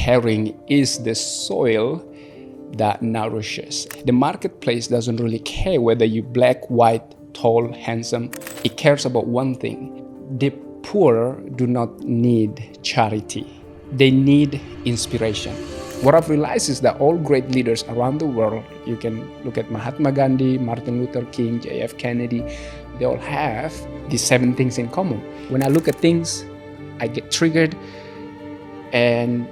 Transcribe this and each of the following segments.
caring is the soil that nourishes. The marketplace doesn't really care whether you're black, white, tall, handsome. It cares about one thing. The poor do not need charity. They need inspiration. What I've realized is that all great leaders around the world, you can look at Mahatma Gandhi, Martin Luther King, J.F. Kennedy, they all have these 7 things in common. When I look at things, I get triggered and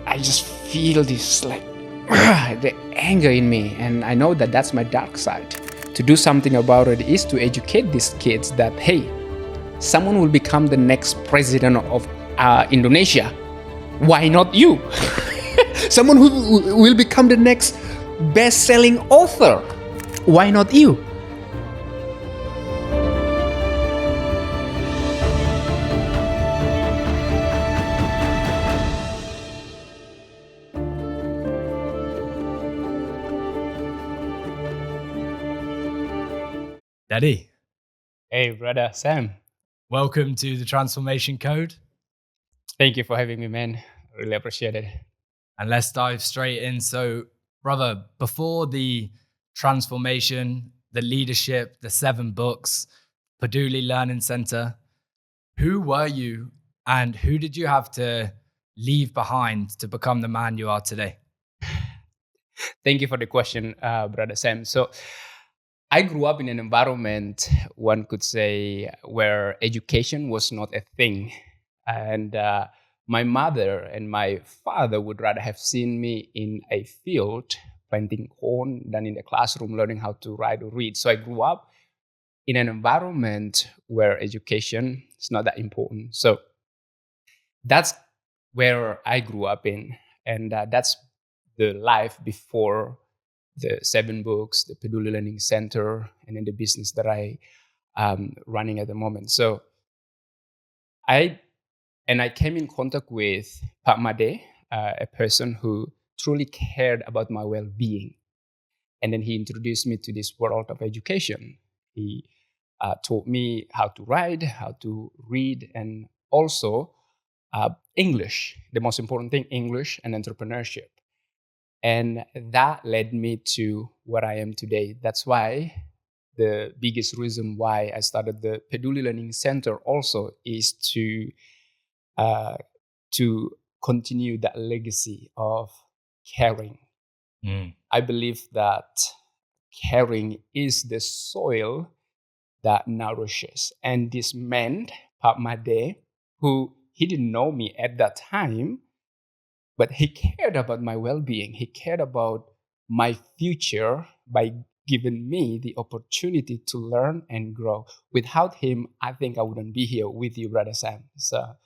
I just feel this the anger in me, and I know that that's my dark side. To do something about it is to educate these kids that, hey, someone will become the next president of Indonesia. Why not you? Someone who will become the next best-selling author. Why not you? Dedy. Hey, brother Sam. Welcome to the Transformation Code. Thank you for having me, man. Really appreciate it. And let's dive straight in. So, brother, before the transformation, the leadership, the 7 books, Peduli Learning Centre, who were you and who did you have to leave behind to become the man you are today? Thank you for the question, brother Sam. So, I grew up in an environment, one could say, where education was not a thing. And my mother and my father would rather have seen me in a field planting corn than in the classroom learning how to write or read. So I grew up in an environment where education is not that important. So that's where I grew up in. And that's the life before the 7 books, the Peduli Learning Centre, and then the business that I running at the moment. So I came in contact with Pak Made, a person who truly cared about my well-being. And then he introduced me to this world of education. He taught me how to write, how to read, and also English. The most important thing, English and entrepreneurship. And that led me to where I am today. That's why the biggest reason why I started the Peduli Learning Centre also is to continue that legacy of caring. I believe that caring is the soil that nourishes. And this man, Pak Made, who he didn't know me at that time, but he cared about my well-being. He cared about my future by giving me the opportunity to learn and grow. Without him, I think I wouldn't be here with you, Brother Sam. So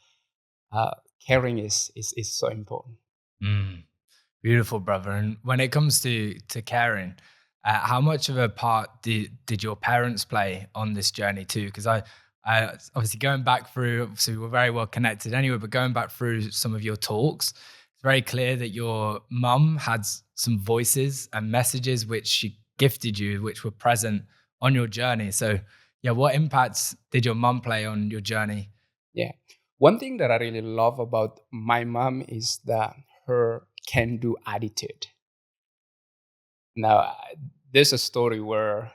caring is so important. Beautiful, brother. And when it comes to caring, how much of a part did your parents play on this journey too? Because I obviously going back through, obviously we're very well connected anyway, but going back through some of your talks, it's very clear that your mum had some voices and messages which she gifted you, which were present on your journey. So yeah, what impacts did your mum play on your journey? Yeah. One thing that I really love about my mom is that her can-do attitude. Now, there's a story where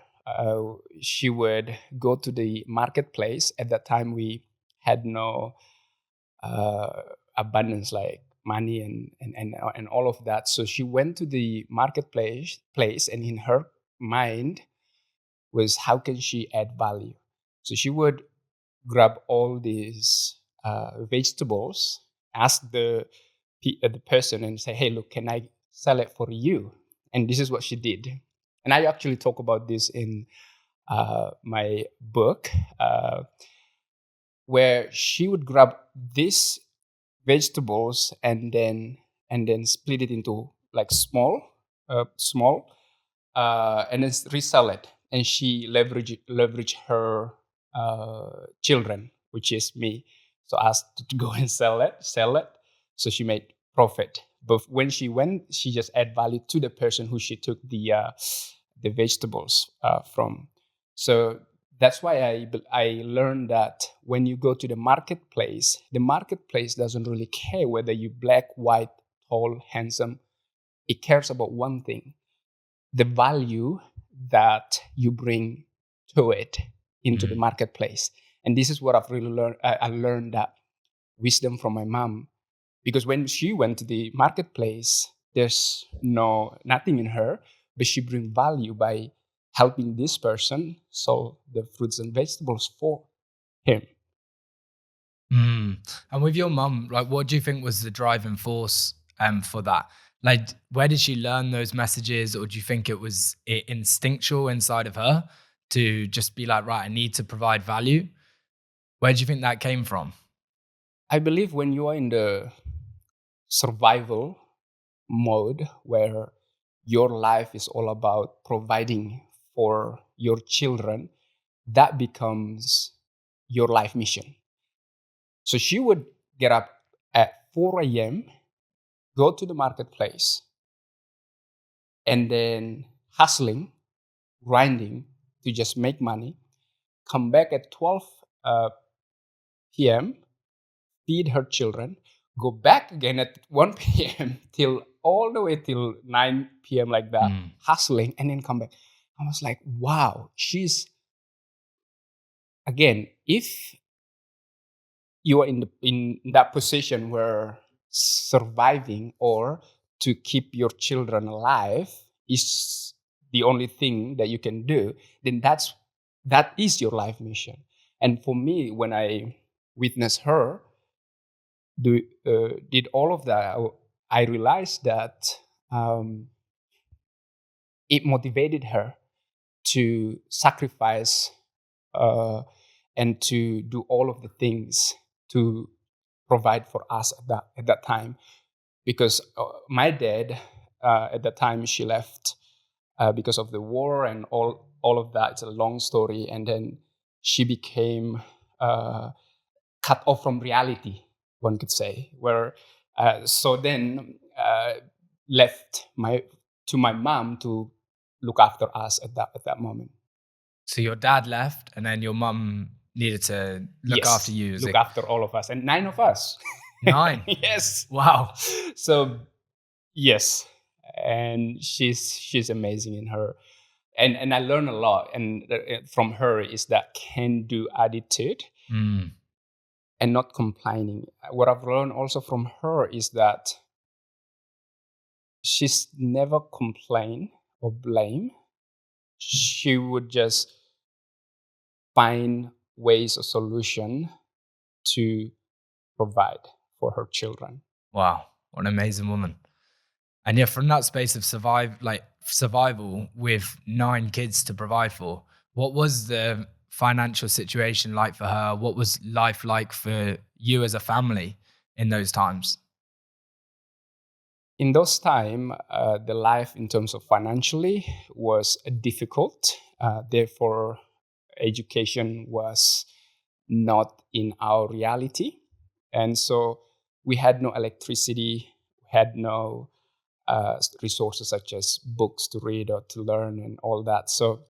she would go to the marketplace. At that time, we had no abundance like money and all of that. So she went to the marketplace, and in her mind was how can she add value. So she would grab all these vegetables, ask the person and say, hey, look, can I sell it for you? And this is what she did. And I actually talk about this in my book, where she would grab these vegetables and then split it into like small, and then resell it. And she leverage her children, which is me. So asked to go and sell it. So she made profit. But when she went, she just add value to the person who she took the vegetables from. So That's why I learned that when you go to the marketplace doesn't really care whether you black, white, tall, handsome. It cares about one thing: the value that you bring to it into the Mm. marketplace. And this is what I've really learned. I learned that wisdom from my mom, because when she went to the marketplace, there's nothing in her, but she bring value by helping this person sell the fruits and vegetables for him. Mm. And with your mum, like, what do you think was the driving force for that? Like, where did she learn those messages, or do you think it was instinctual inside of her to just be like, right, I need to provide value? Where do you think that came from? I believe when you are in the survival mode where your life is all about providing for your children, that becomes your life mission. So she would get up at 4 a.m., go to the marketplace, and then hustling, grinding to just make money, come back at 12 p.m., feed her children, go back again at 1 p.m. till all the way till 9 p.m., like that, Mm. hustling, and then come back. I was like, wow, she's, again, if you are in that position where surviving or to keep your children alive is the only thing that you can do, then that is your life mission. And for me, when I witnessed her did all of that, I realized that um, it motivated her to sacrifice uh, and to do all of the things to provide for us at that time. Because my dad, at that time, she left because of the war and all of that. It's a long story, and then she became cut off from reality, one could say. Where so then left my mom to look after us at that moment. So your dad left, and then your mum needed to look after Yes, you. As look a after all of us, and 9 of us. 9. Yes. Wow. So yes, and she's amazing in her, and I learn a lot, and from her is that can-do attitude Mm. and not complaining. What I've learned also from her is that she's never complain or blame. She would just find ways or solution to provide for her children. Wow. What an amazing woman. And yeah, from that space of survival with 9 kids to provide for, what was the financial situation like for her? What was life like for you as a family in those times? In those time, the life in terms of financially was difficult. Therefore, education was not in our reality, and so we had no electricity, had no resources such as books to read or to learn and all that. So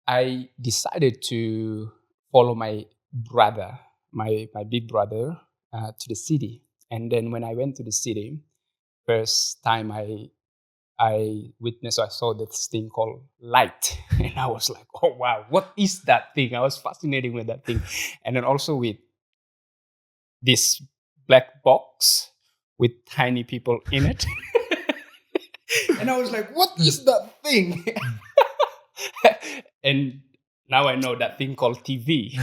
I decided to follow my brother, my big brother, to the city. And then when I went to the city, first time I witnessed, I saw this thing called light, and I was like, oh wow, what is that thing? I was fascinated with that thing, and then also with this black box with tiny people in it. And I was like, what is that thing? And now I know that thing called TV.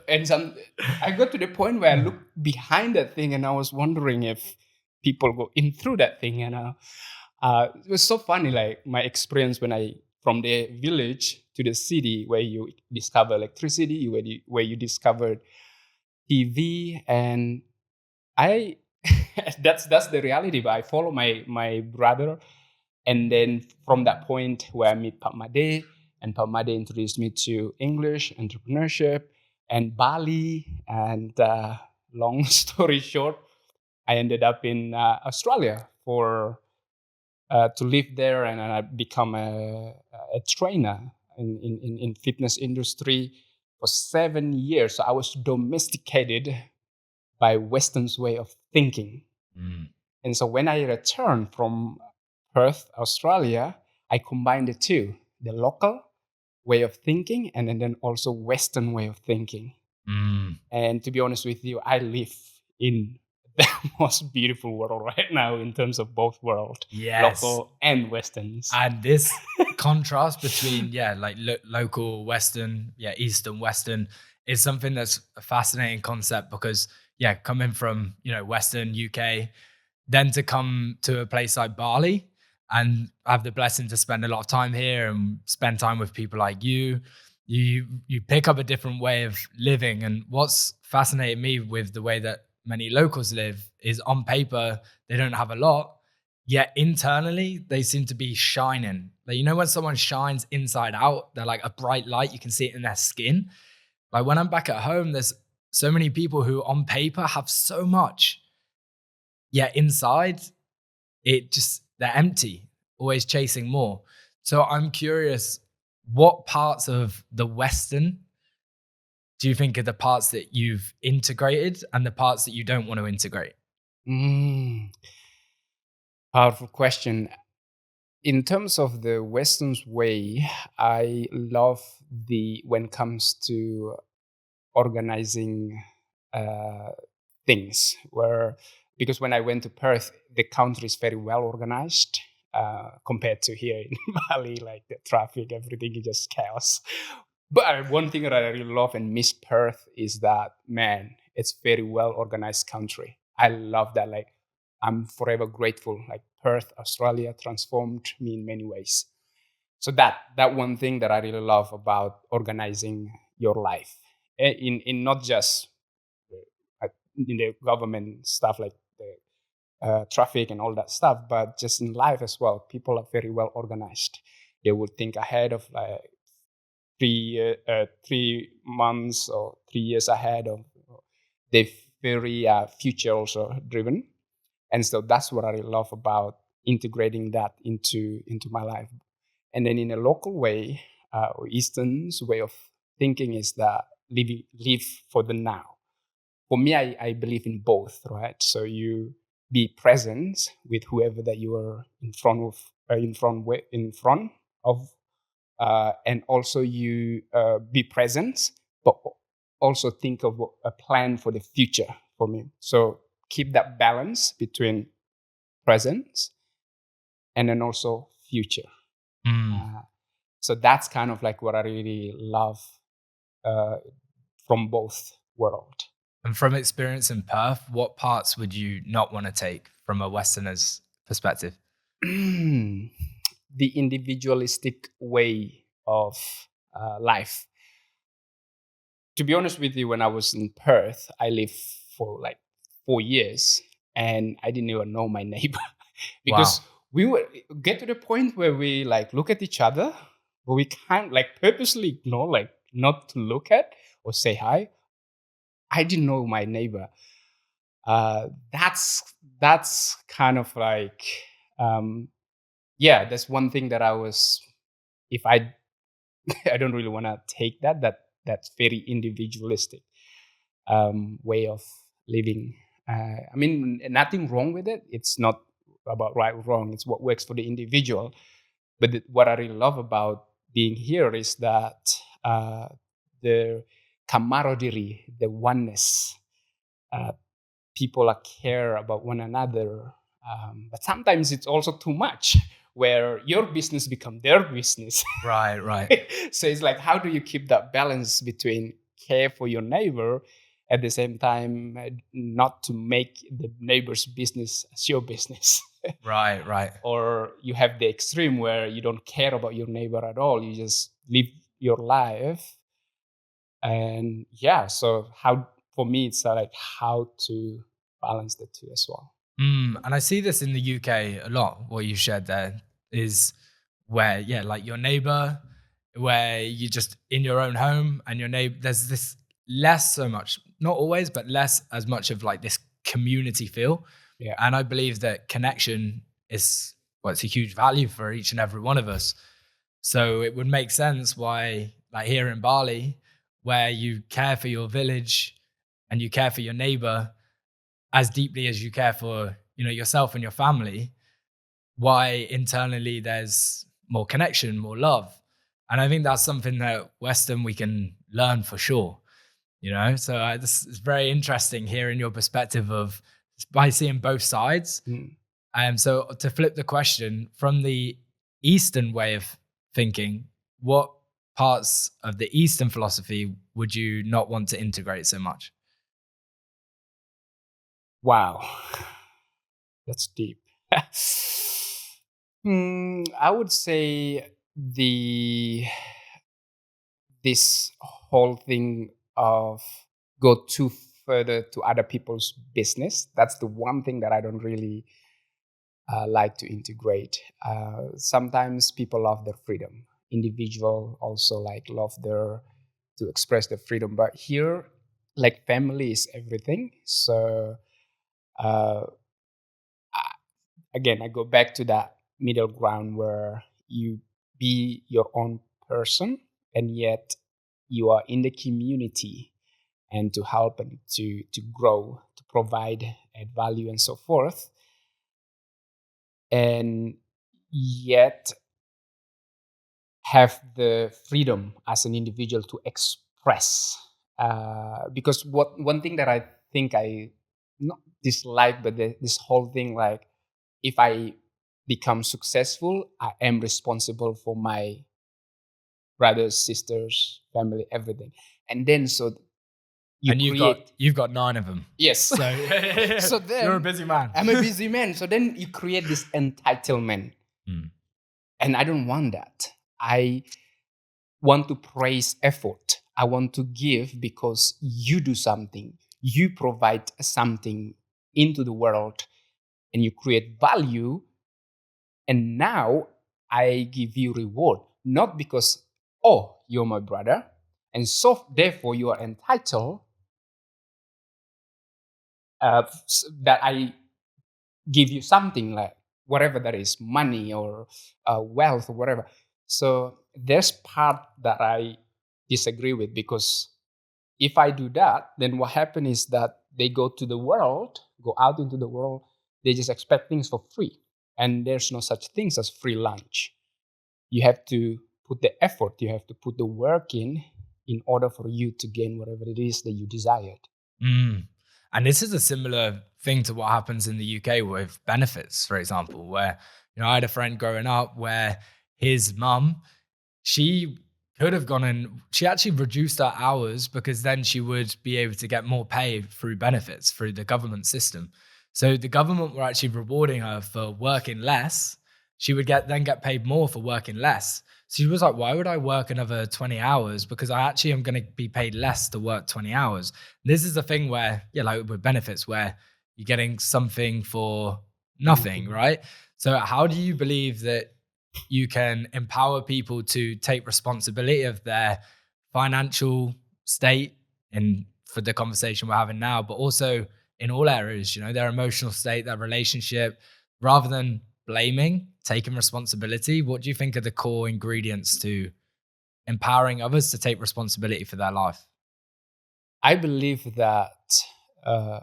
And I got to the point where I looked behind that thing and I was wondering if people go in through that thing. And it was so funny, like my experience when I from the village to the city where you discover electricity, where you discovered TV, and I that's the reality. But I follow my brother, and then from that point where I meet Pak Made, and Pak Made introduced me to English, entrepreneurship, and Bali. And long story short, I ended up in Australia for to live there, and I become a trainer in fitness industry for 7 years. So I was domesticated by Western's way of thinking. Mm. And so when I returned from Perth, Australia, I combined the two, the local way of thinking and then also Western way of thinking. Mm. And to be honest with you, I live in the most beautiful world right now in terms of both world, Yes. local and Westerns. And this contrast between, like local Western, Eastern Western is something that's a fascinating concept because, coming from, Western UK, then to come to a place like Bali and have the blessing to spend a lot of time here and spend time with people like you pick up a different way of living. And what's fascinated me with the way that many locals live is on paper, they don't have a lot, yet internally they seem to be shining. Like, when someone shines inside out, they're like a bright light. You can see it in their skin. Like when I'm back at home, there's so many people who on paper have so much, yet inside they're empty, always chasing more. So I'm curious, what parts of the Western do you think are the parts that you've integrated and the parts that you don't want to integrate? Powerful question. In terms of the Western's way, I love when it comes to organizing things because when I went to Perth, the country is very well organized compared to here in Bali, like the traffic, everything is just chaos. But one thing that I really love and miss Perth is that, man, it's very well organized country. I love that. Like, I'm forever grateful. Like Perth, Australia transformed me in many ways. So that one thing that I really love about organizing your life in not just in the government stuff like the traffic and all that stuff, but just in life as well. People are very well organized. They will think ahead of like 3 months or 3 years ahead of. They're very future also driven, and so that's what I really love about integrating that into my life. And then in a local way, or Eastern's way of thinking is that live for the now. For me, I believe in both, right? So you be present with whoever that you are in front of, and also you be present, but also think of a plan for the future for me. So keep that balance between presence and then also future. So that's kind of like what I really love from both worlds. And from experience in Perth, what parts would you not want to take from a Westerner's perspective? The individualistic way of life. To be honest with you, when I was in Perth, I lived for like 4 years and I didn't even know my neighbor because we would get to the point where we like look at each other, but we can't like purposely ignore, like not to look at or say hi. I didn't know my neighbor. That's kind of like, that's one thing that I was, if I, I don't really want to take that's very individualistic way of living. I mean, nothing wrong with it. It's not about right or wrong. It's what works for the individual. But what I really love about being here is that the camaraderie, the oneness. People care about one another, but sometimes it's also too much, where your business become their business. Right. So it's like, how do you keep that balance between care for your neighbor, at the same time not to make the neighbor's business as your business? Right. Or you have the extreme where you don't care about your neighbor at all. You just live your life. And so how, for me, it's like how to balance the two as well. And I see this in the UK a lot. What you shared there is where, like your neighbor, where you just in your own home and your neighbor, there's this less so much, not always, but less as much of like this community feel. Yeah. And I believe that connection is, it's a huge value for each and every one of us. So it would make sense why, like here in Bali, where you care for your village and you care for your neighbor as deeply as you care for, yourself and your family, why internally there's more connection, more love. And I think that's something that Western we can learn for sure. So this is very interesting hearing your perspective of by seeing both sides. Mm. So to flip the question from the Eastern way of thinking, what parts of the Eastern philosophy would you not want to integrate so much? Wow, that's deep. I would say this whole thing of go too further to other people's business. That's the one thing that I don't really like to integrate. Sometimes people love their freedom. Individual also like love their to express their freedom. But here, like family is everything. So uh, again, I go back to that middle ground where you be your own person and yet you are in the community and to help and to grow, to provide, add value, and so forth. And yet have the freedom as an individual to express. Because one thing that I think I not dislike, but this whole thing like if I become successful, I am responsible for my brothers, sisters, family, everything. And then so you And create you've got 9 of them. yes. So So then you're a busy man. I'm a busy man. So then you create this entitlement. Mm. And I don't want that. I want to praise effort. I want to give because you do something. You provide something into the world and you create value. And now I give you reward, not because, oh, you're my brother. And so therefore you are entitled that I give you something like whatever that is, money or wealth or whatever. So there's part that I disagree with because if I do that, then what happens is that they go out into the world, they just expect things for free. And there's no such things as free lunch. You have to put the effort, you have to put the work in order for you to gain whatever it is that you desired. Mm. And this is a similar thing to what happens in the UK with benefits, for example, where I had a friend growing up where his mum, she could have gone and she actually reduced her hours because then she would be able to get more pay through benefits through the government system. So the government were actually rewarding her for working less. She would get paid more for working less. So she was like, why would I work another 20 hours? Because I actually am going to be paid less to work 20 hours. This is the thing where, yeah, like with benefits, where you're getting something for nothing, Nothing. right? So how do you believe that you can empower people to take responsibility of their financial state and for the conversation we're having now, but also in all areas, their emotional state, their relationship, rather than blaming, taking responsibility? What do you think are the core ingredients to empowering others to take responsibility for their life? I believe that uh,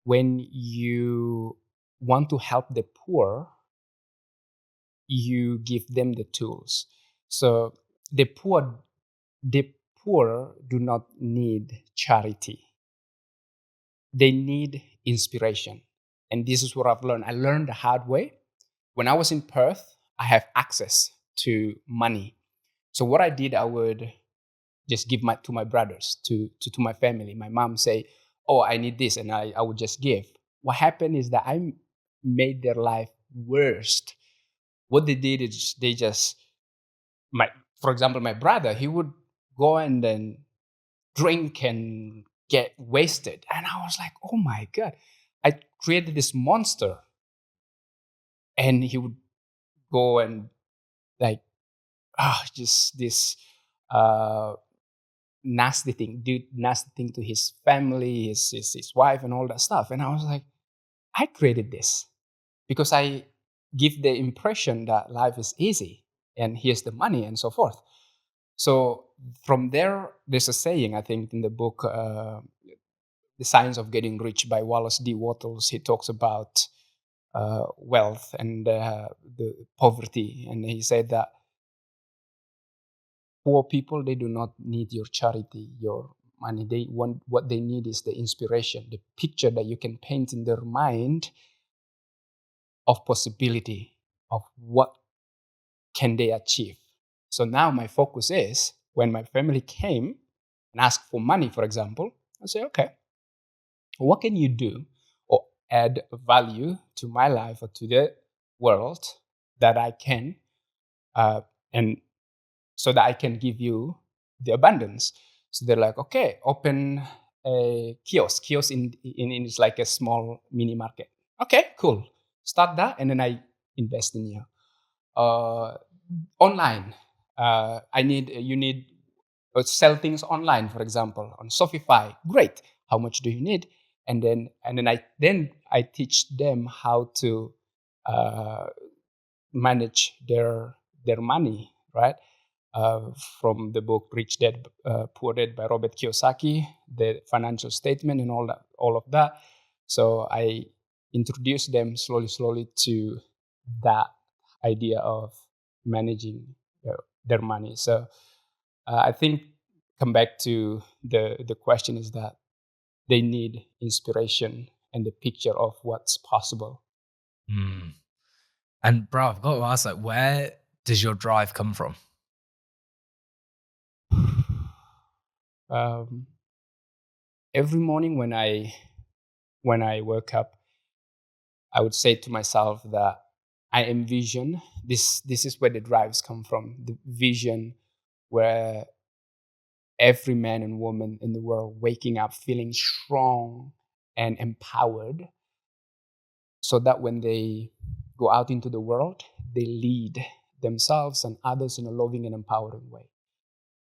when you want to help the poor, you give them the tools. So the poor, the poor do not need charity. They need inspiration. And this is what I've learned. I learned the hard way. When I was in Perth, I have access to money. So what I did, I would just give to my brothers, to my family. My mom say, oh, I need this, and I would just give. What happened is that I made their life worst. What they did is they just my for example, my brother, he would go and then drink and get wasted. And I was like, oh my God. I created this monster. And he would go and like just this uh nasty thing to his family, his wife and all that stuff. And I was like, I created this because I give the impression that life is easy. and here's the money, and so forth. So from there, there's a saying, I think, in the book, The Science of Getting Rich by Wallace D. Wattles. He talks about wealth and the poverty. And he said that poor people, they do not need your charity, your money. They want, what they need is the inspiration, the picture that you can paint in their mind of possibility, of what can they achieve. So now my focus is, when my family came and asked for money, for example, I say, okay, what can you do or add value to my life or to the world that I can, and so that I can give you the abundance. So they're like, okay, open a kiosk. Kiosk in is like a small mini market. Okay, cool. Start that, and then I invest in you. Online, you need sell things online, for example, on Shopify. Great. How much do you need? And then I teach them how to uh, manage their money, right? From the book Rich Dad Poor Dad by Robert Kiyosaki, the financial statement and all of that. So I introduce them slowly to that idea of managing their money. So I think, come back to the question, is that they need inspiration and the picture of what's possible. Mm. And bro, I've got to ask, like, where does your drive come from? um, every morning when I wake up, I would say to myself that I envision this. This is where the drives come from. The vision where every man and woman in the world waking up feeling strong and empowered, so that when they go out into the world, they lead themselves and others in a loving and empowering way.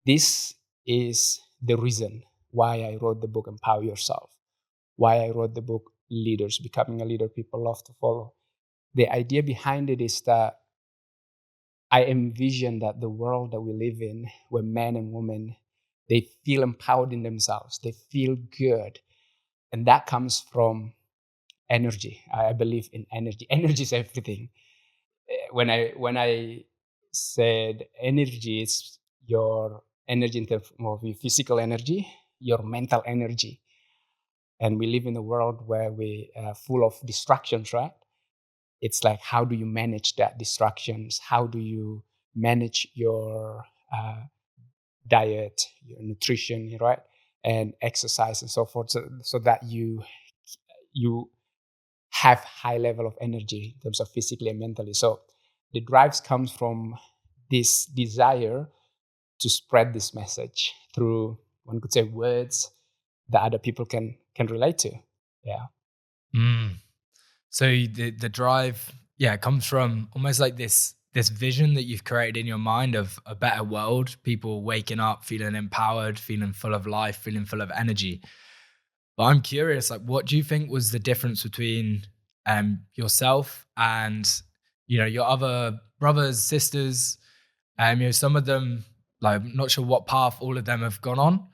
This is the reason why I wrote the book Empower Yourself, why I wrote the book Leaders, Becoming a Leader People Love to Follow. The idea behind it is that I envision that the world that we live in, where men and women, they feel empowered in themselves, they feel good. And that comes from energy. I believe in energy. Energy is everything. When I said energy, is your energy in terms of your physical energy, your mental energy. And we live in a world where we are full of distractions, right? It's like, how do you manage that distractions? How do you manage your diet, your nutrition, right? And exercise and so forth, so that you have high level of energy in terms of physically and mentally. So the drives comes from this desire to spread this message through, one could say, words that other people can relate to. Yeah. Mm. So the drive, yeah, comes from almost like this vision that you've created in your mind of a better world, people waking up feeling empowered, feeling full of life, feeling full of energy. But I'm curious, like, what do you think was the difference between yourself and your other brothers, sisters? Some of them, like, I'm not sure what path all of them have gone on,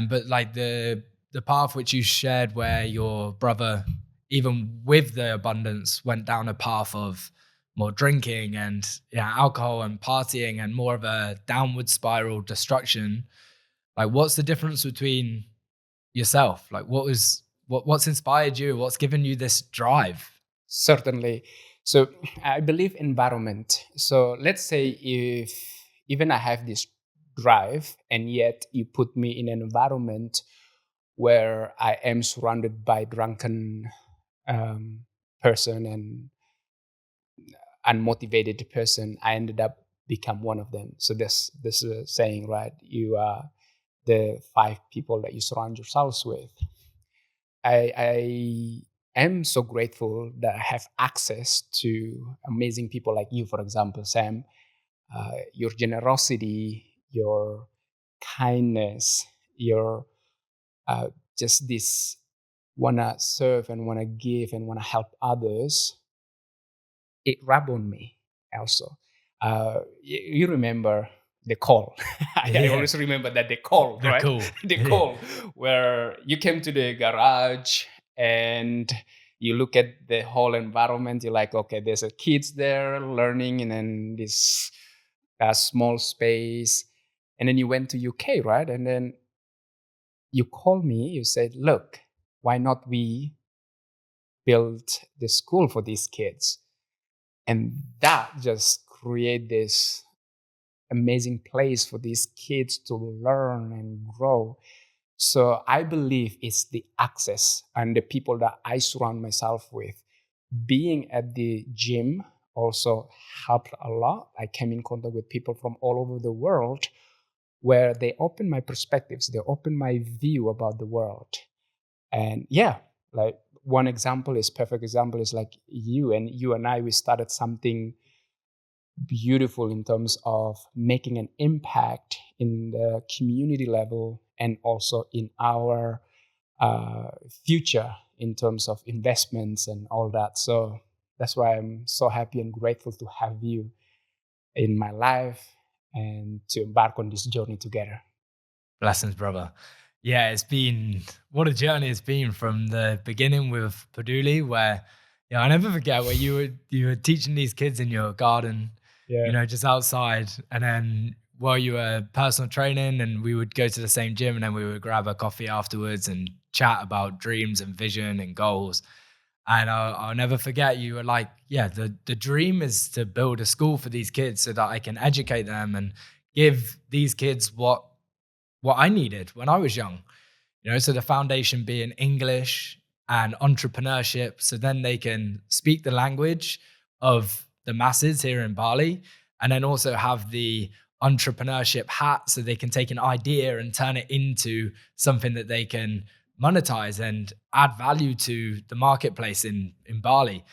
but like the path which you shared, where your brother, even with the abundance, went down a path of more drinking and alcohol and partying and more of a downward spiral destruction. Like, what's the difference between yourself? Like, what's inspired you? What's given you this drive? Certainly. So I believe environment. So let's say, if even I have this drive, and yet you put me in an environment where I am surrounded by drunken person and unmotivated person, I ended up become one of them. So this is a saying, right? You are the five people that you surround yourselves with. I am so grateful that I have access to amazing people like you, for example, Sam. Your generosity, your kindness, your uh, just this wanna serve and wanna give and wanna help others. It rub on me also. You remember the call. I Yeah, always remember that the call, they're right? cool. The Yeah. call where you came to the garage and you look at the whole environment. You're like, okay, there's a kids there learning, and then this small space. And then you went to UK, right? And then you called me. You said, look, why not we build the school for these kids? And that just create this amazing place for these kids to learn and grow. So I believe it's the access and the people that I surround myself with. Being at the gym also helped a lot. I came in contact with people from all over the world where they open my perspectives, they open my view about the world. And yeah, like one example is perfect example is like you and I, we started something beautiful in terms of making an impact in the community level and also in our future in terms of investments and all that. So that's why I'm so happy and grateful to have you in my life and to embark on this journey together. Blessings, brother. Yeah, it's been what a journey it's been from the beginning with Peduli, where I never forget where you were teaching these kids in your garden, Yeah. just outside, and then while you were personal training, and we would go to the same gym, and then we would grab a coffee afterwards and chat about dreams and vision and goals. And I'll never forget you were like, yeah, the dream is to build a school for these kids so that I can educate them and give these kids what I needed when I was young. So the foundation being English and entrepreneurship, so then they can speak the language of the masses here in Bali, and then also have the entrepreneurship hat so they can take an idea and turn it into something that they can monetize and add value to the marketplace in Bali.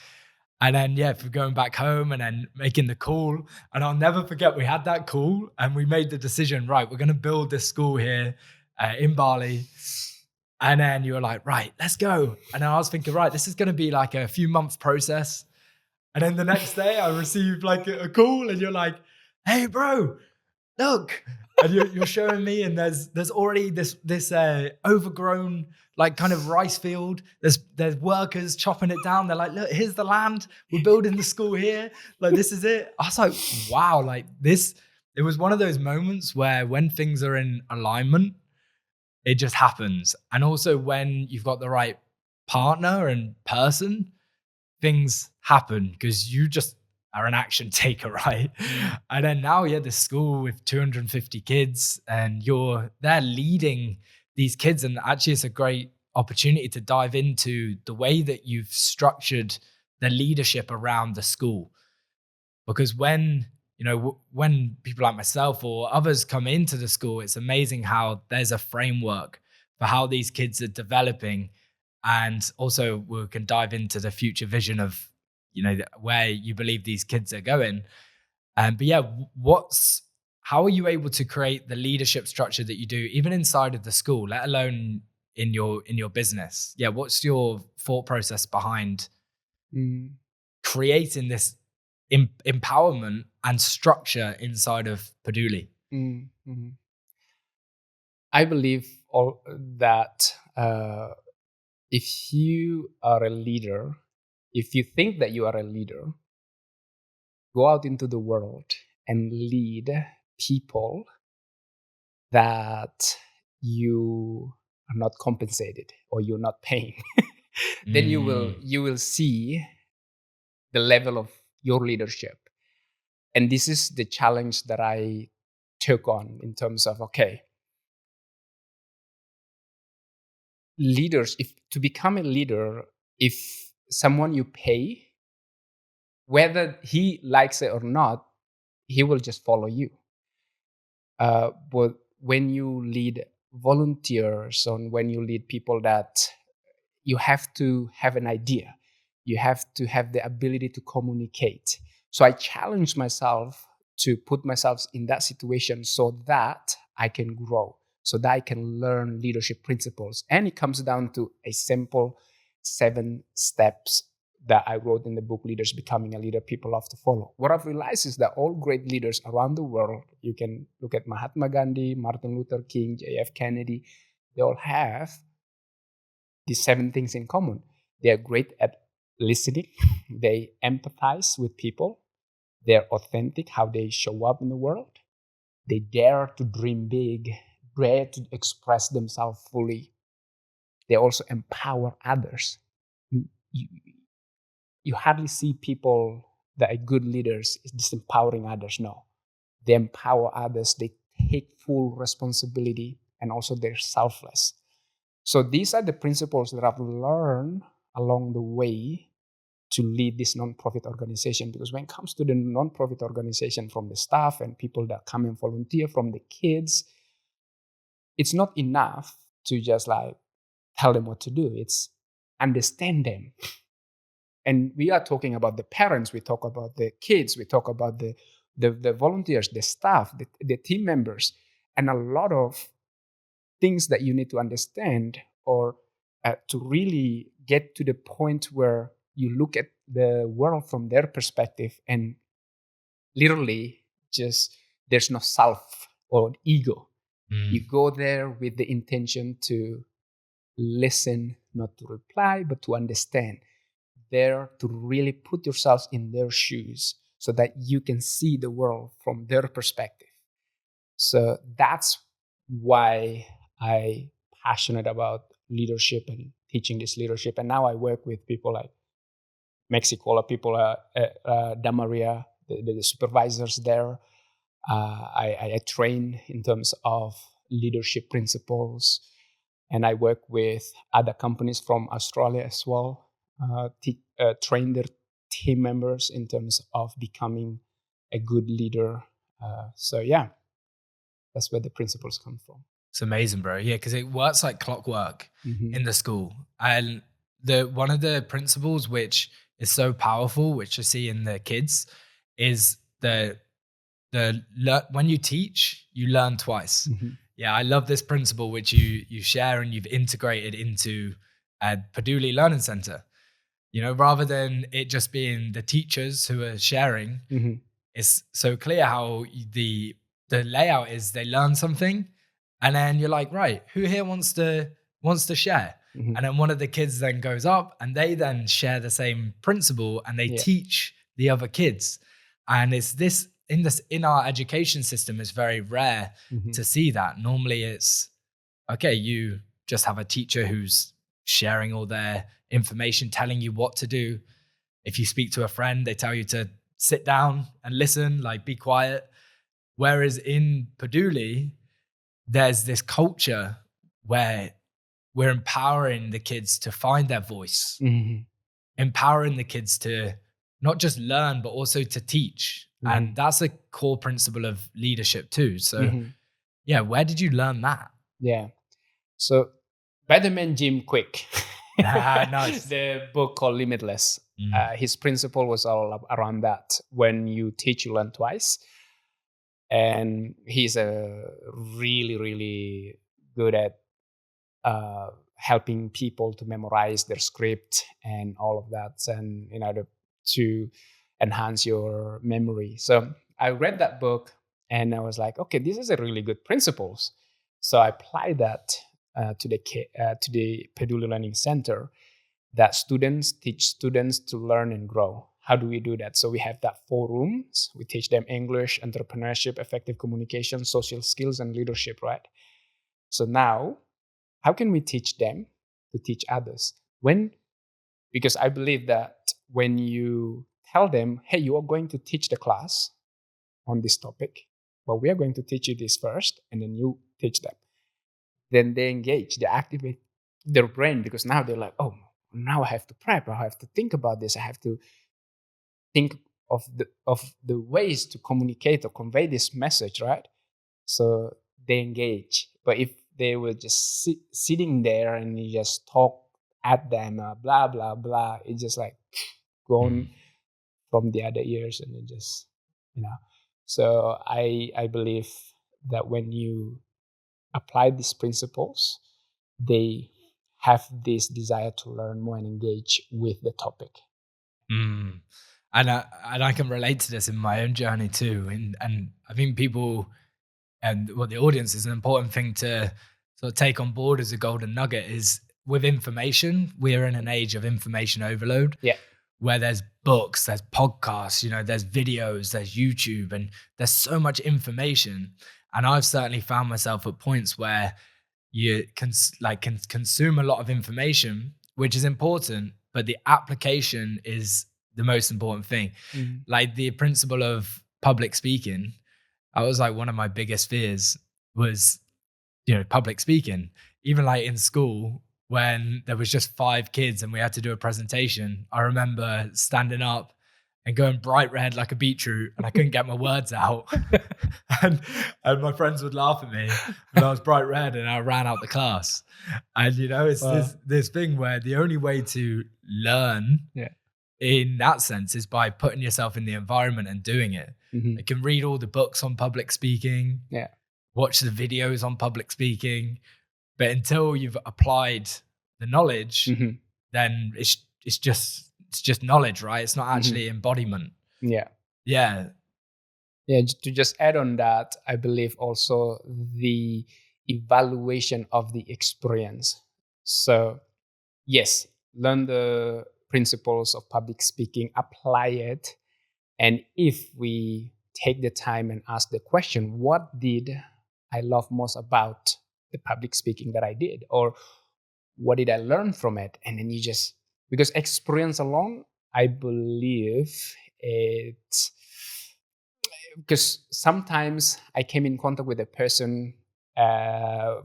And then, yeah, for going back home and then making the call. And I'll never forget, we had that call and we made the decision, right, we're going to build this school here in Bali. And then you were like, right, let's go. And then I was thinking, right, this is going to be like a few months process. And then the next day I received like a call and you're like, hey, bro, look. And you're showing me, and there's already this overgrown like kind of rice field. There's workers chopping it down. They're like, look, here's the land. We're building the school here. Like, this is it. I was like, wow, like this. It was one of those moments where when things are in alignment, it just happens. And also when you've got the right partner and person, things happen because you just are an action taker, right? And then now you're at the school with 250 kids and you're there leading these kids. And actually, it's a great opportunity to dive into the way that you've structured the leadership around the school. Because when people like myself or others come into the school, it's amazing how there's a framework for how these kids are developing. And also we can dive into the future vision of where you believe these kids are going. But yeah, how are you able to create the leadership structure that you do even inside of the school, let alone in your business? Yeah, what's your thought process behind Mm, creating this empowerment and structure inside of Peduli? mm, mm. I believe all that if you are a leader, if you think that you are a leader, go out into the world and lead people that you are not compensated or you're not paying. Then Mm, you will see the level of your leadership. And this is the challenge that I took on in terms of, okay, leaders, if to become a leader, if someone you pay, whether he likes it or not, he will just follow you. But when you lead volunteers and when you lead people that you have to have an idea, you have to have the ability to communicate. So I challenge myself to put myself in that situation so that I can grow, so that I can learn leadership principles. And it comes down to a simple 7 steps that I wrote in the book, Leaders Becoming a Leader People Love to Follow. What I've realized is that all great leaders around the world, you can look at Mahatma Gandhi, Martin Luther King, J.F. Kennedy, they all have these 7 things in common. They are great at listening, they empathize with people, they're authentic how they show up in the world, they dare to dream big, dare to express themselves fully. They also empower others. You, you, you hardly see people that are good leaders is disempowering others. No, they empower others. They take full responsibility, and also they're selfless. So these are the principles that I've learned along the way to lead this nonprofit organization. Because when it comes to the nonprofit organization, from the staff and people that come and volunteer, from the kids, it's not enough to just like tell them what to do. It's understand them. And we are talking about the parents, we talk about the kids, we talk about the volunteers, the staff, the team members, and a lot of things that you need to understand, or to really get to the point where you look at the world from their perspective, and literally just there's no self or ego. You go there with the intention to listen, not to reply, but to understand. There to really put yourselves in their shoes so that you can see the world from their perspective. So that's why I passionate about leadership and teaching this leadership. And now I work with people like Mexico, people, Damaria, the supervisors there. I train in terms of leadership principles, and I work with other companies from Australia as well, train their team members in terms of becoming a good leader. So yeah, that's where the principles come from. It's amazing, bro. Yeah, because it works like clockwork Mm-hmm. in the school. And the one of the principles which is so powerful, which I see in the kids, is when you teach, you learn twice. Mm-hmm. Yeah, I love this principle which you share and you've integrated into Peduli Learning Centre. You know, rather than it just being the teachers who are sharing, Mm-hmm. it's so clear how the layout is. They learn something, and then you're like, right, who here wants to share? Mm-hmm. And then one of the kids then goes up, and they then share the same principle, and they teach the other kids. And it's this in our education system, it's very rare Mm-hmm. to see that. Normally, it's okay. You just have a teacher who's sharing all their information, telling you what to do. If you speak to a friend, they tell you to sit down and listen, like be quiet. Whereas in Peduli, there's this culture where we're empowering the kids to find their voice, Mm-hmm. empowering the kids to not just learn, but also to teach. Mm-hmm. And that's a core principle of leadership too. So Mm-hmm. yeah, where did you learn that? Yeah. So by the man Jim Quick, Nice. the book called Limitless. His principle was all around that. When you teach, you learn twice. And he's really, really good at helping people to memorize their script and all of that, and in order to enhance your memory. So I read that book and I was like, okay, this is a really good principles. So I applied that to the Peduli Learning Centre, that students teach students to learn and grow. How do we do that? So we have that 4 rooms. We teach them English, entrepreneurship, effective communication, social skills, and leadership, right? So now, how can we teach them to teach others? Because I believe that when you tell them, hey, you are going to teach the class on this topic, but we are going to teach you this first, and then you teach them, then they engage, they activate their brain, because now they're like, oh, now I have to prep, I have to think about this, I have to think of the ways to communicate or convey this message, right? So they engage. But if they were just sitting there and you just talk at them, blah blah blah, it's just like gone from the other ears, and it just, you know. So I believe that when you apply these principles, they have this desire to learn more and engage with the topic. Mm. And I can relate to this in my own journey too. And I think people and the audience is an important thing to sort of take on board as a golden nugget is with information. We're in an age of information overload Yeah. where there's books, there's podcasts, there's videos, there's YouTube, and there's so much information. And I've certainly found myself at points where you can consume a lot of information, which is important, but the application is the most important thing. Mhm. Like the principle of public speaking, I was like one of my biggest fears was public speaking. Even like in school, when there was just 5 kids and we had to do a presentation, I remember standing up and going bright red like a beetroot, and I couldn't get my words out. and and my friends would laugh at me when I was bright red and I ran out the class. And it's Wow. this thing where the only way to learn Yeah. in that sense is by putting yourself in the environment and doing it. Mhm. You can read all the books on public speaking, Yeah. watch the videos on public speaking, but until you've applied the knowledge, Mhm. then it's just knowledge, right? It's not Mhm. actually embodiment. Yeah. Yeah. Yeah, to just add on that, I believe also the evaluation of the experience. So, yes, learn the principles of public speaking, apply it. And if we take the time and ask the question, what did I love most about the public speaking that I did? Or what did I learn from it? And then because experience alone, I believe it, because sometimes I came in contact with a person, uh,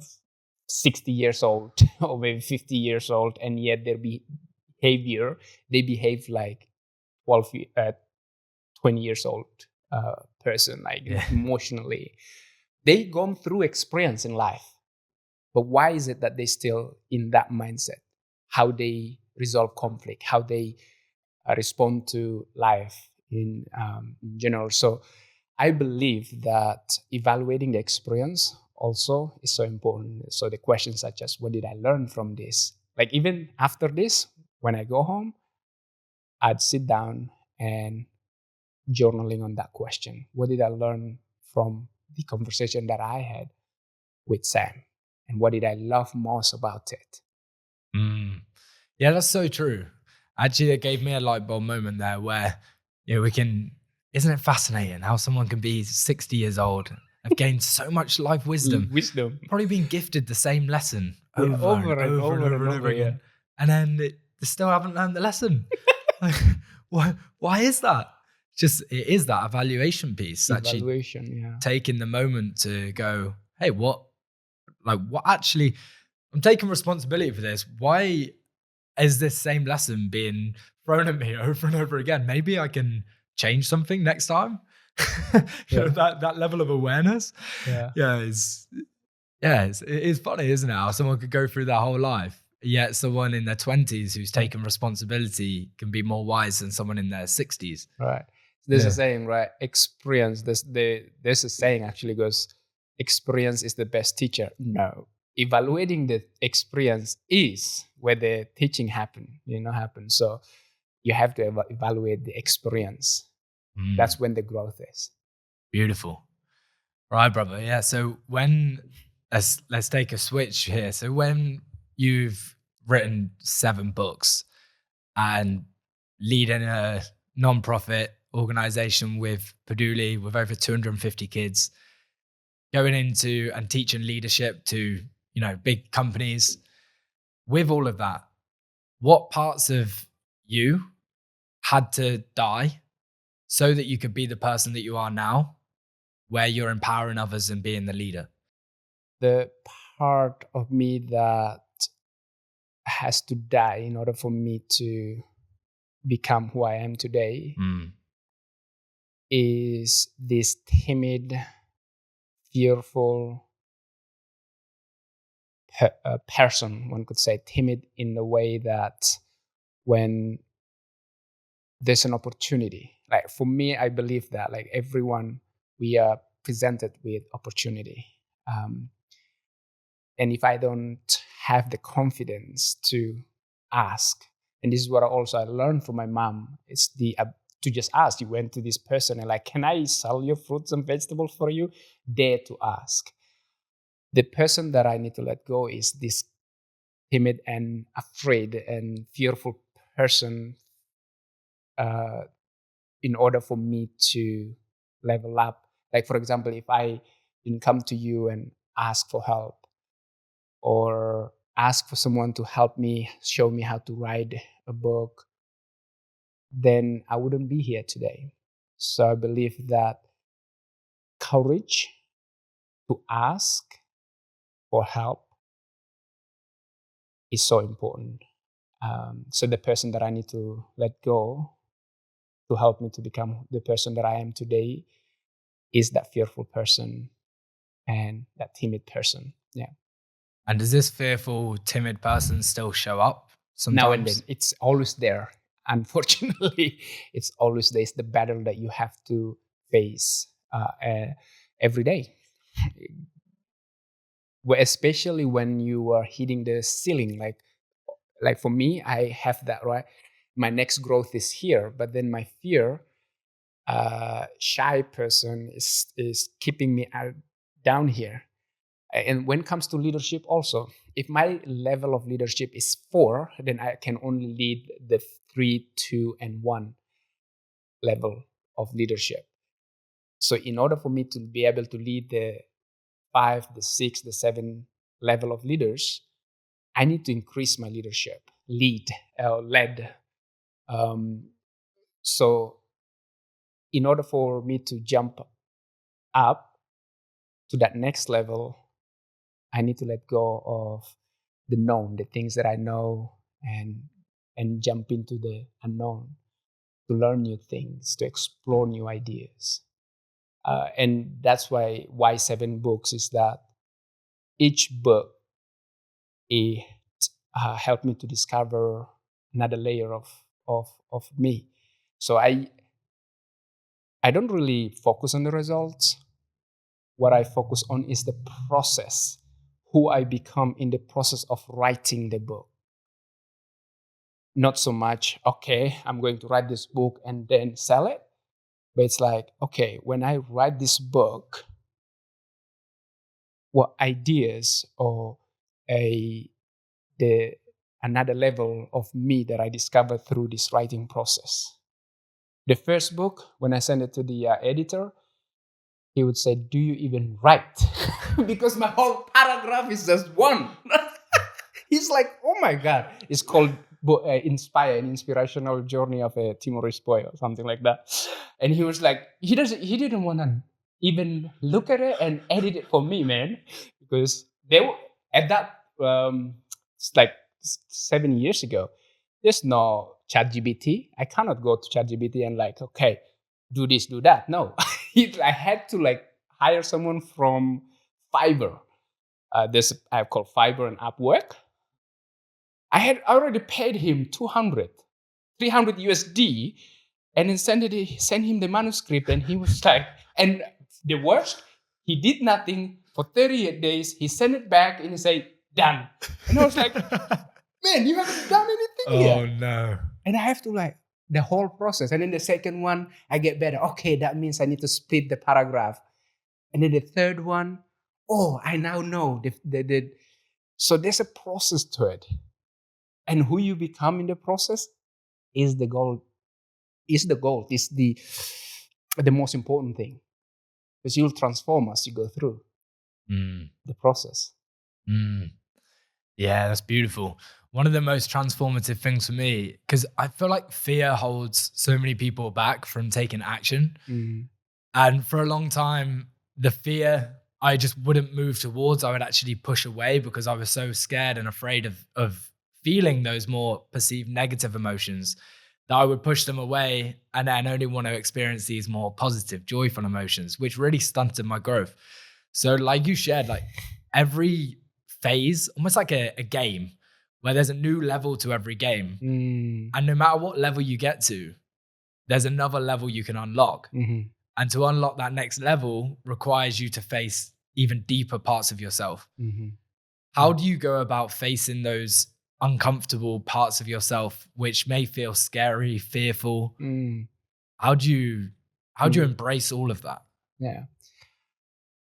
60 years old or maybe 50 years old, and yet they behave like 20 years old person, like Yeah. emotionally. They gone through experience in life, but why is it that they still in that mindset? How they resolve conflict, how they respond to life in general. So I believe that evaluating the experience also is so important. So the questions such as, what did I learn from this? Like even after this, when I go home, I'd sit down and journaling on that question. What did I learn from the conversation that I had with Sam? And what did I love most about it? Mm. Yeah, that's so true. Actually, it gave me a light bulb moment there where, isn't it fascinating how someone can be 60 years old, have gained so much life wisdom, Wisdom. probably been gifted the same lesson Yeah, over and over and over and over over and and over over. Yeah. again. And then they still haven't learned the lesson. Like, why is that? It is that evaluation piece, actually Evaluation. Yeah. taking the moment to go, hey, what actually, I'm taking responsibility for this. Why is this same lesson being thrown at me over and over again? Maybe I can change something next time. Yeah. That level of awareness. Yeah. Yeah, it is funny, isn't it? How someone could go through their whole life, yet someone in their 20s who's taken responsibility can be more wise than someone in their 60s. Right. There's a Yeah. saying, right? Experience. There's a saying actually goes, experience is the best teacher. No. Evaluating the experience is where the teaching happens. So you have to evaluate the experience. Mm, That's when the growth is. beautiful. Right, brother. Yeah. So let's take a switch here. So when you've written 7 books and leading a non-profit organization with Peduli with over 250 kids, going into and teaching leadership to, big companies, with all of that, what parts of you had to die so that you could be the person that you are now, where you're empowering others and being the leader? The part of me that has to die in order for me to become who I am today Mm. is this timid, fearful person, one could say, timid in the way that when there's an opportunity, like for me, I believe that like everyone, we are presented with opportunity. Um, and if I don't have the confidence to ask, And this is what I learned from my mom. It's the to just ask. You went to this person and like, can I sell your fruits and vegetables for you? Dare to ask. The person that I need to let go is this timid and afraid and fearful person, uh, in order for me to level up. Like, for example, if I didn't come to you and ask for help, or ask for someone to help me, show me how to write a book, then I wouldn't be here today. So I believe that courage to ask for help is so important. So the person that I need to let go to help me to become the person that I am today is that fearful person and that timid person. Yeah. And does this fearful, timid person still show up Now and then, sometimes? it's always there. Unfortunately, it's always there. It's the battle that you have to face every day. Especially when you are hitting the ceiling. Like for me, I have that, right. My next growth is here, but then my fear, shy person, is keeping me down here. And when it comes to leadership also, if my level of leadership is 4, then I can only lead the 3, 2, and 1 level of leadership. So in order for me to be able to lead the 5, the 6, the 7 level of leaders, I need to increase my leadership, led. Um, so in order for me to jump up to that next level, I need to let go of the known, the things that I know, and jump into the unknown, to learn new things, to explore new ideas. And that's why 7 books is that each book, it helped me to discover another layer of me. So I don't really focus on the results. What I focus on is the process, who I become in the process of writing the book. Not so much, okay, I'm going to write this book and then sell it. But it's like, okay, when I write this book, what ideas or a the another level of me that I discovered through this writing process. The first book, when I sent it to the editor, he would say, "Do you even write?" Because my whole paragraph is just one. He's like, "Oh my god!" It's called "Inspire: An Inspirational Journey of a Timorese Boy" or something like that. And he was like, he didn't want to even look at it and edit it for me, man, because they were at that it's like 7 years ago. There's no ChatGPT. I cannot go to ChatGPT and like, okay, do this, do that. No, I had to like hire someone from Fiverr. There's an app called Fiverr and Upwork. I had already paid him 200, 300 USD, and then sent him the manuscript, and he was like, and the worst, he did nothing for 38 days. He sent it back and he said, done. And I was like, man, you haven't done anything Oh yet. no. And I have to like the whole process. And then the second one, I get better. Okay, that means I need to split the paragraph. And then the third one, oh, I now know so there's a process to it. And who you become in the process is the goal. Is the goal. Is the most important thing. Because you'll transform as you go through the process. Yeah, that's beautiful. One of the most transformative things for me, because I feel like fear holds so many people back from taking action. And for a long time, the fear I just wouldn't move towards, I would actually push away because I was so scared and afraid of feeling those more perceived negative emotions that I would push them away and then only want to experience these more positive, joyful emotions, which really stunted my growth. So like you shared, like every phase, almost like a game where there's a new level to every game. And no matter what level you get to, there's another level you can unlock. And to unlock that next level requires you to face even deeper parts of yourself. How do you go about facing those uncomfortable parts of yourself, which may feel scary, fearful. Mm, How do you mm, embrace all of that? yeah.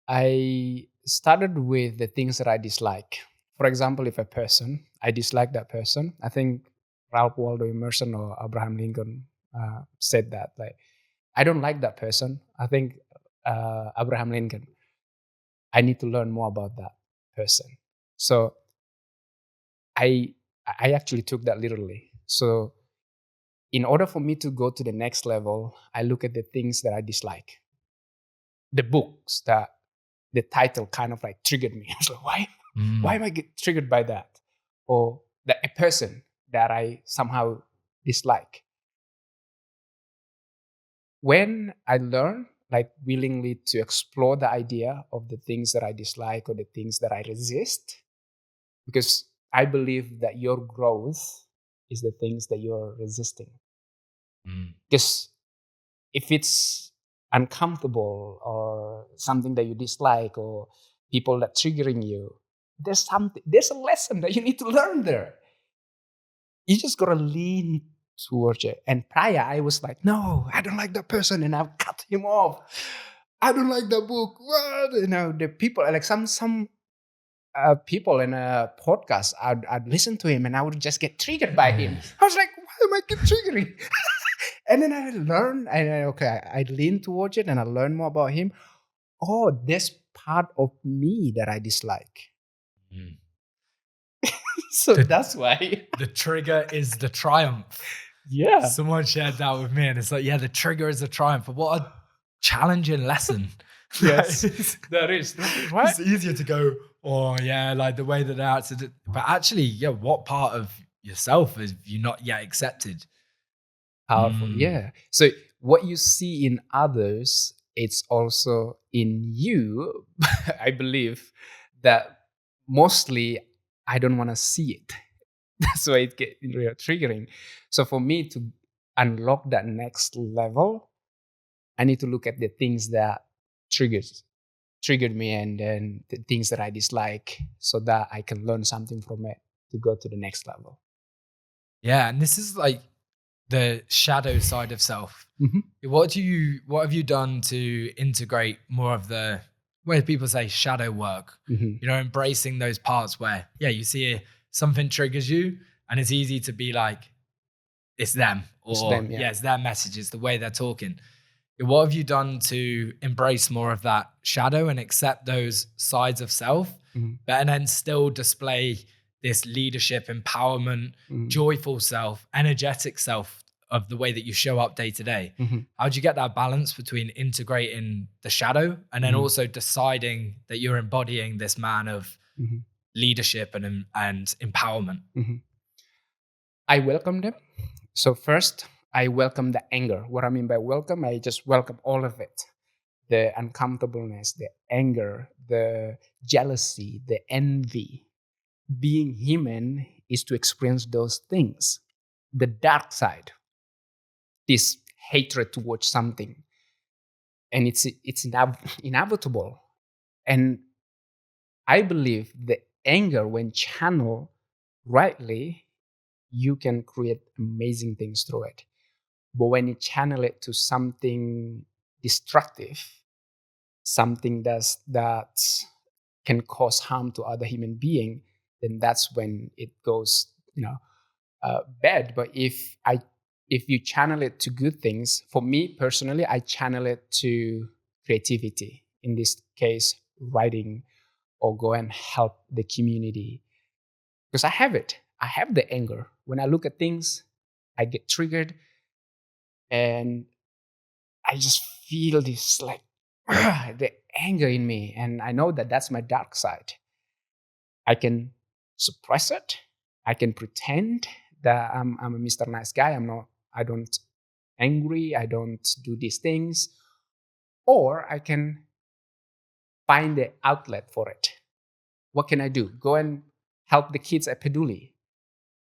I started with the things that I dislike. For example, if a person, I dislike that person, I think Ralph Waldo Emerson or Abraham Lincoln said that. Like, I don't like that person. I think Abraham Lincoln, I need to learn more about that person. So I I actually took that literally. So in order for me to go to the next level, I look at the things that I dislike. The books that the title kind of like triggered me. I was like, why Mm, am I get triggered by that? Or that a person that I somehow dislike. When I learn like willingly to explore the idea of the things that I dislike or the things that I resist, because I believe that your growth is the things that you're resisting. mm. Because if it's uncomfortable or something that you dislike or people that triggering you, there's a lesson that you need to learn there. You just gotta lean towards it. And prior, I was like, no, I don't like that person, and I'll cut him off. I don't like that book. What? You know, the people like some people in a podcast, I'd listen to him and I would just get triggered by him. I was like, why am I get triggering? And then I learned, and I lean towards it and I learn more about him. Oh, this part of me that I dislike. Mm. So The that's why. the trigger is the triumph. Yeah. Someone shared that with me, and it's like, yeah, the trigger is the triumph. But what a challenging lesson. Like, Yes, that is. What? it's easier to go, oh yeah, like the way that they acted it. But actually, yeah, what part of yourself have you not yet accepted? Powerful. Mm, Yeah. So what you see in others, it's also in you. I believe that mostly I don't want to see it. That's why it gets real triggering. So for me to unlock that next level, I need to look at the things that triggers triggered me and then the things that I dislike so that I can learn something from it to go to the next level. yeah, and this is like the shadow side of self. Mhm. What have you done to integrate more of the where people say shadow work? Mhm. You know, embracing those parts where, yeah, you see something triggers you and it's easy to be like, it's them, It's or them, yeah. yeah, it's their messages, the way they're talking. What have you done to embrace more of that shadow and accept those sides of self, Mhm. but and then still display this leadership, empowerment, Mhm. joyful self, energetic self of the way that you show up day to day? Mhm. How do you get that balance between integrating the shadow and then Mhm. also deciding that you're embodying this man of Mhm. leadership and empowerment? Mhm. I welcome them. So first, I welcome the anger. What I mean by welcome, I just welcome all of it. The uncomfortableness, the anger, the jealousy, the envy. Being human is to experience those things. The dark side, this hatred towards something, and inevitable. And I believe the anger, when channeled rightly, you can create amazing things through it. But when you channel it to something destructive, something that can cause harm to other human being, then that's when it goes, bad. But if you channel it to good things, for me personally, I channel it to creativity. In this case, writing or go and help the community because I have it. I have the anger. When I look at things, I get triggered and I just feel this like the anger in me. And I know that that's my dark side. I can suppress it. I can pretend that I'm a Mr. Nice Guy. I don't angry. I don't do these things. Or I can find the outlet for it. What can I do? Go and help the kids at Peduli,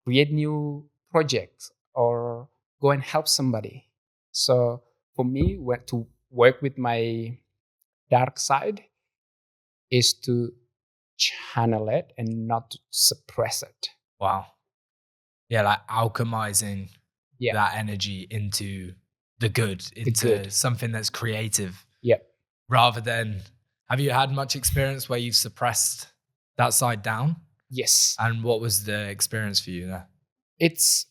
create new projects, or go and help somebody. So for me, to work with my dark side is to channel it and not to suppress it. Wow. Yeah, like alchemizing Yeah, that energy into the good, the into good. something that's creative Yeah. rather than have you had much experience where you've suppressed that side down? Yes. And what was the experience for you there? It's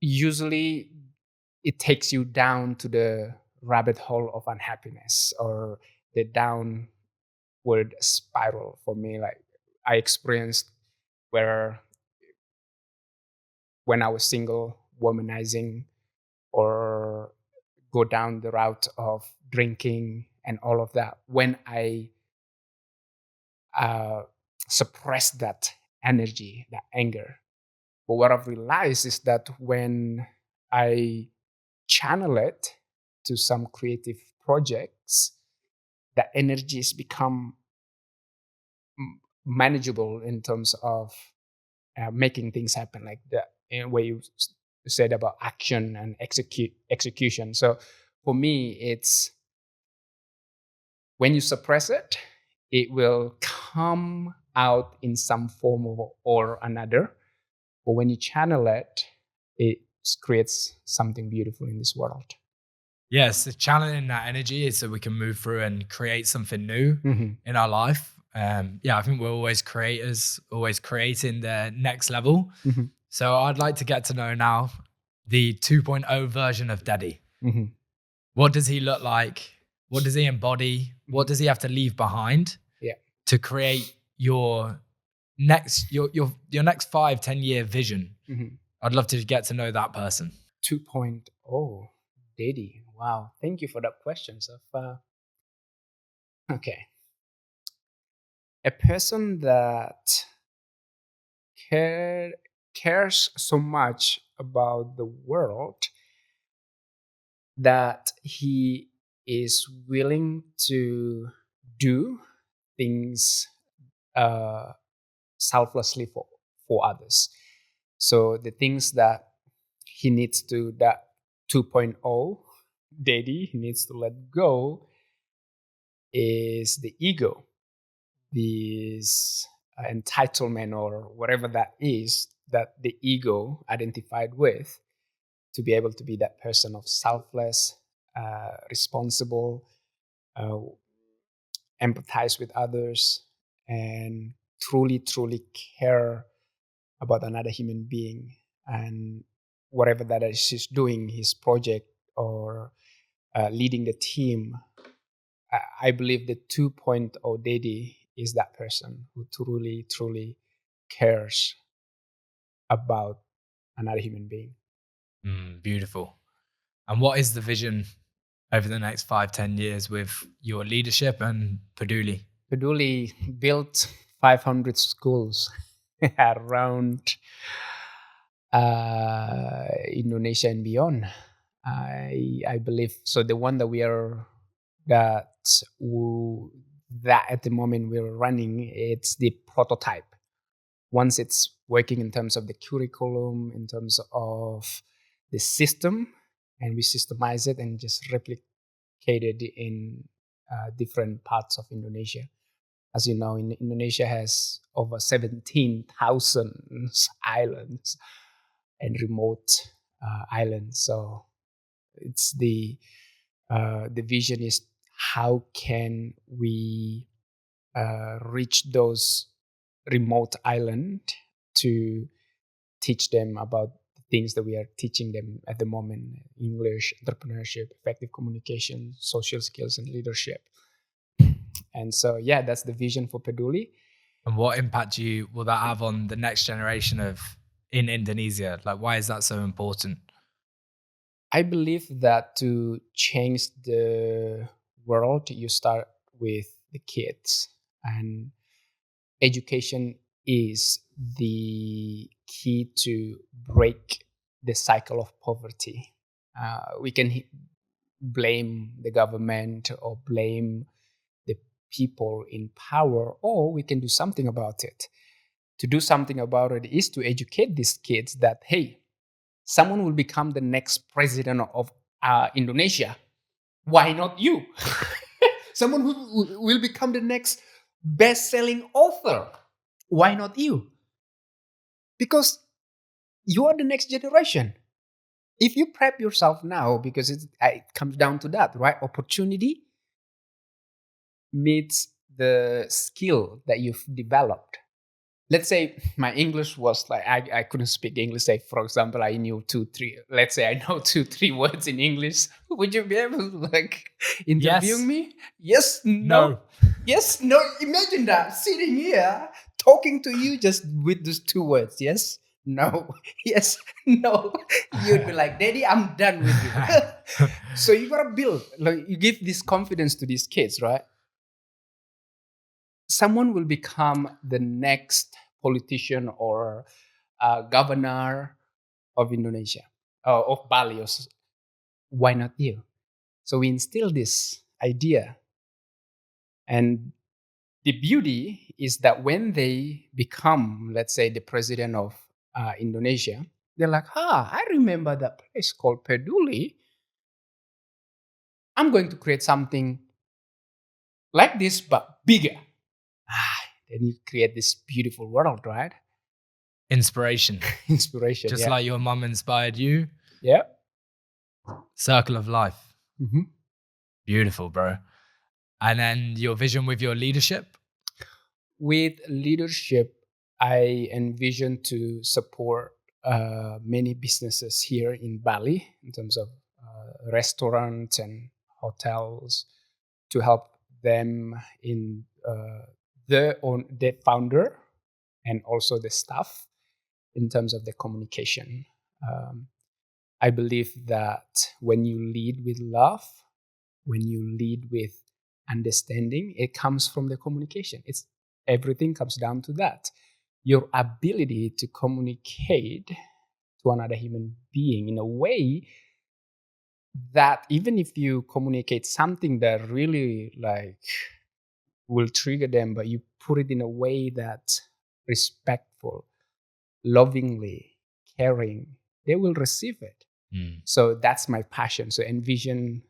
usually it takes you down to the rabbit hole of unhappiness or the downward spiral for me. Like I experienced where when I was single, womanizing or go down the route of drinking and all of that. When I uh, suppress that energy, that anger. But what I've realized is that when I channel it to some creative projects, the energies become manageable in terms of making things happen, like the way you said about action and execution. So for me, it's when you suppress it, it will come out in some form or another. But when you channel it, it creates something beautiful in this world. Yes, so channeling that energy is so we can move through and create something new Hmm. in our life. Yeah, I think we're always creators, always creating the next level. Hmm. So I'd like to get to know now the 2.0 version of Dedy. Hmm. What does he look like? What does he embody? What Hmm. does he have to leave behind Yeah. to create your next your next 5, 10 year vision? Hmm. I'd love to get to know that person. 2.0 Dedy. Wow. Thank you for that question. So, okay. A person that care, cares so much about the world that he is willing to do things uh, selflessly for others. So the things that he needs to, that 2.0 Dedy needs to let go is the ego, this entitlement or whatever that is that the ego identified with, to be able to be that person of selfless, responsible, uh, empathize with others, and truly care about another human being and whatever that is he's doing, his project or leading the team. I believe the 2.0 Dedy is that person who truly cares about another human being. Beautiful. And what is the vision over the next 5, 10 years with your leadership and Peduli? Peduli built 500 schools around Indonesia and beyond. I believe so. The one that we are that that at the moment we're running, it's the prototype. Once it's working in terms of the curriculum, in terms of the system, and we systemize it and just replicate it in different parts of Indonesia. As you know, Indonesia has over 17,000 islands and remote islands. So it's the vision is how can we reach those remote island to teach them about the things that we are teaching them at the moment: English, entrepreneurship, effective communication, social skills, and leadership. And so, yeah, that's the vision for Peduli. And what impact will that have on the next generation of in Indonesia? Like, why is that so important? I believe that to change the world, you start with the kids, and education is the key to break the cycle of poverty. We can blame the government or blame the people in power, or we can do something about it. To do something about it is to educate these kids that, hey, someone will become the next president of Indonesia. Why not you? Someone who will become the next best selling author. Why not you? because you are the next generation. If you prep yourself now, because it comes down to that, right? Opportunity meets the skill that you've developed. Let's say my English was like I couldn't speak English. Say, for example, I knew two, three. Let's say I know two, three words in English. Would you be able to like interviewing Yes. me? Yes, no, No. yes, no. Imagine that sitting here talking to you just with those two words. Yes, no, yes, no. You'd be like, Daddy, I'm done with you. So you gotta build. Like you give this confidence to these kids, right? Someone will become the next politician or governor of Indonesia, of Bali. Why not you? So we instill this idea. And the beauty is that when they become, let's say, the president of Indonesia, they're like, I remember that place called Peduli. I'm going to create something like this, but bigger. Then you create this beautiful world, right? Inspiration. Inspiration. Just Yeah. like your mum inspired you. Yeah. Circle of life. Mm-hmm. Beautiful, bro. And then your vision with your leadership. With leadership, I envision to support many businesses here in Bali in terms of restaurants and hotels to help them in the founder and also the staff in terms of the communication. I believe that when you lead with love, when you lead with understanding, it comes from the communication. It's everything comes down to that. Your ability to communicate to another human being in a way that even if you communicate something that really like will trigger them, but you put it in a way that's respectful, lovingly, caring, they will receive it. So that's my passion. So I envision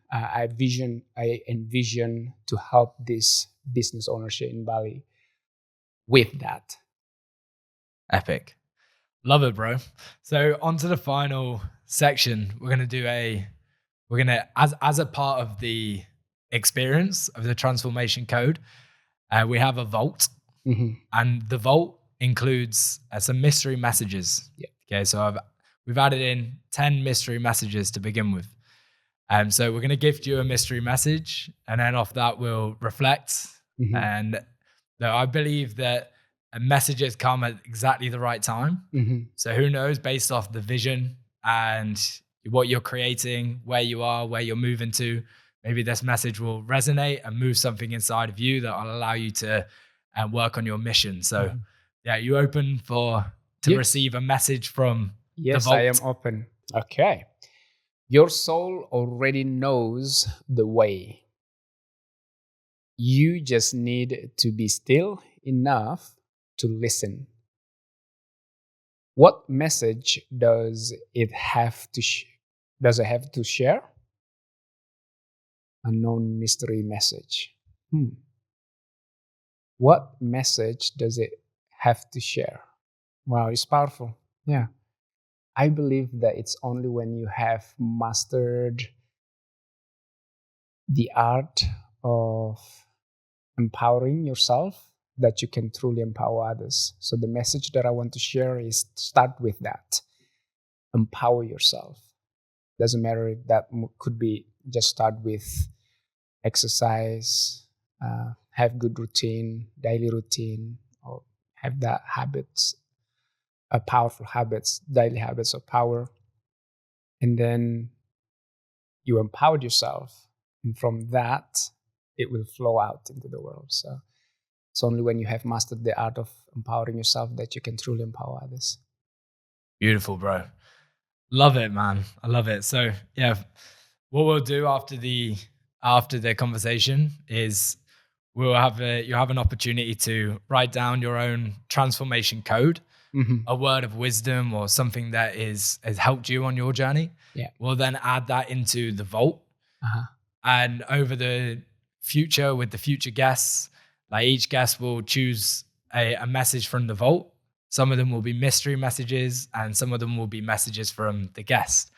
to help this business ownership in Bali with that. Epic. Love it, bro. So on to the final section. We're gonna as a part of the experience of the transformation code, we have a vault. Mm-hmm. And the vault includes some mystery messages. Yeah. Okay, so we've added in 10 mystery messages to begin with. So we're going to gift you a mystery message, and then off that we'll reflect. Mm-hmm. And I believe that messages come at exactly the right time. Mm-hmm. So who knows, based off the vision and what you're creating, where you are, where you're moving to, maybe this message will resonate and move something inside of you that will allow you to work on your mission. So yeah, you open to receive a message from Yes, the vault? I am open. Okay. Your soul already knows the way. You just need to be still enough to listen. What message does it have to share? Unknown mystery message. What message does it have to share? Wow, it's powerful. Yeah. I believe that it's only when you have mastered the art of empowering yourself that you can truly empower others. So the message that I want to share is start with that. Empower yourself. Doesn't matter if that could be just start with exercise, have good routine, daily routine, or have that habits, powerful habits, daily habits of power. And then you empowered yourself. And from that, it will flow out into the world. So it's only when you have mastered the art of empowering yourself that you can truly empower others. Beautiful, bro. Love it, man. I love it. So yeah, what we'll do after the conversation is you'll have an opportunity to write down your own transformation code, a word of wisdom or something that has helped you on your journey. Yeah. We'll then add that into the vault. And over the future with the future guests, like each guest will choose a message from the vault Some of them will be mystery messages, and some of them will be messages from the guest.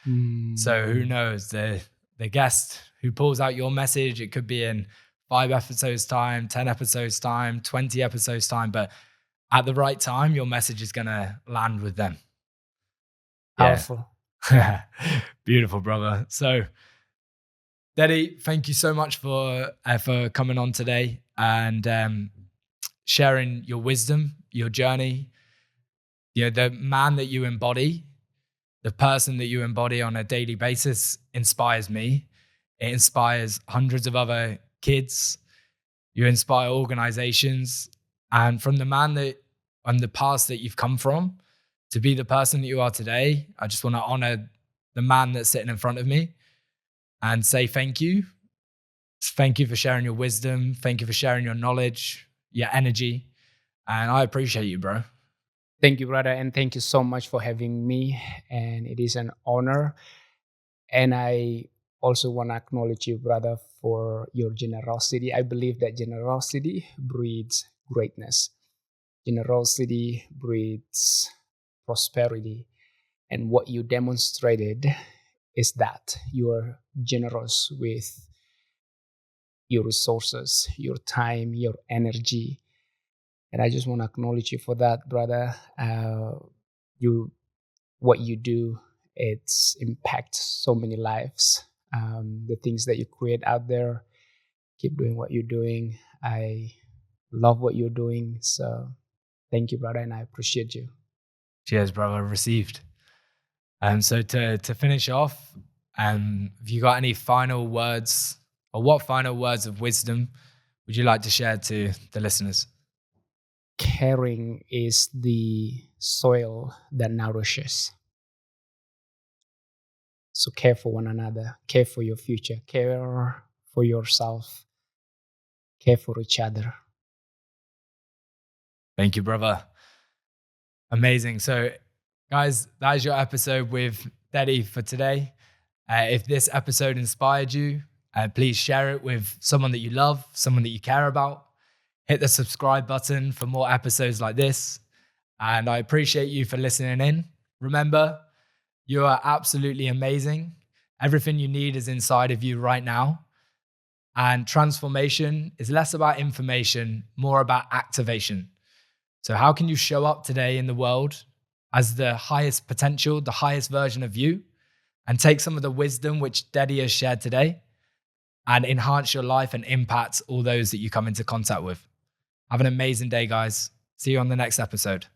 So who knows, the guest who pulls out your message, it could be in 5 episodes time, 10 episodes time, 20 episodes time, but at the right time, your message is going to land with them. Yeah. Powerful. Beautiful, brother. So Dedy, thank you so much for coming on today and sharing your wisdom, your journey, the man that you embody, the person that you embody on a daily basis inspires me. It inspires hundreds of other kids. You inspire organizations. And from the man that and the past that you've come from to be the person that you are today, I just want to honor the man that's sitting in front of me and say thank you. Thank you for sharing your wisdom. Thank you for sharing your knowledge, your energy. And I appreciate you, bro. Thank you, brother. And thank you so much for having me. And it is an honor. And I also want to acknowledge you, brother, for your generosity. I believe that generosity breeds greatness. Generosity breeds prosperity. And what you demonstrated is that you are generous with your resources, your time, your energy. And I just want to acknowledge you for that, brother. What you do, it's impacts so many lives. The things that you create out there, keep doing what you're doing. I love what you're doing. So thank you, brother, and I appreciate you. Cheers, brother. Received. So to finish off, have you got any final words, or what final words of wisdom would you like to share to the listeners? Caring is the soil that nourishes. So care for one another, care for your future, care for yourself, care for each other. Thank you, brother. Amazing. So, guys, that is your episode with Dedy for today. If this episode inspired you, please share it with someone that you love, someone that you care about. Hit the subscribe button for more episodes like this. And I appreciate you for listening in. Remember, you are absolutely amazing. Everything you need is inside of you right now. And transformation is less about information, more about activation. So how can you show up today in the world as the highest potential, the highest version of you, and take some of the wisdom which Dedy has shared today and enhance your life and impact all those that you come into contact with? Have an amazing day, guys. See you on the next episode.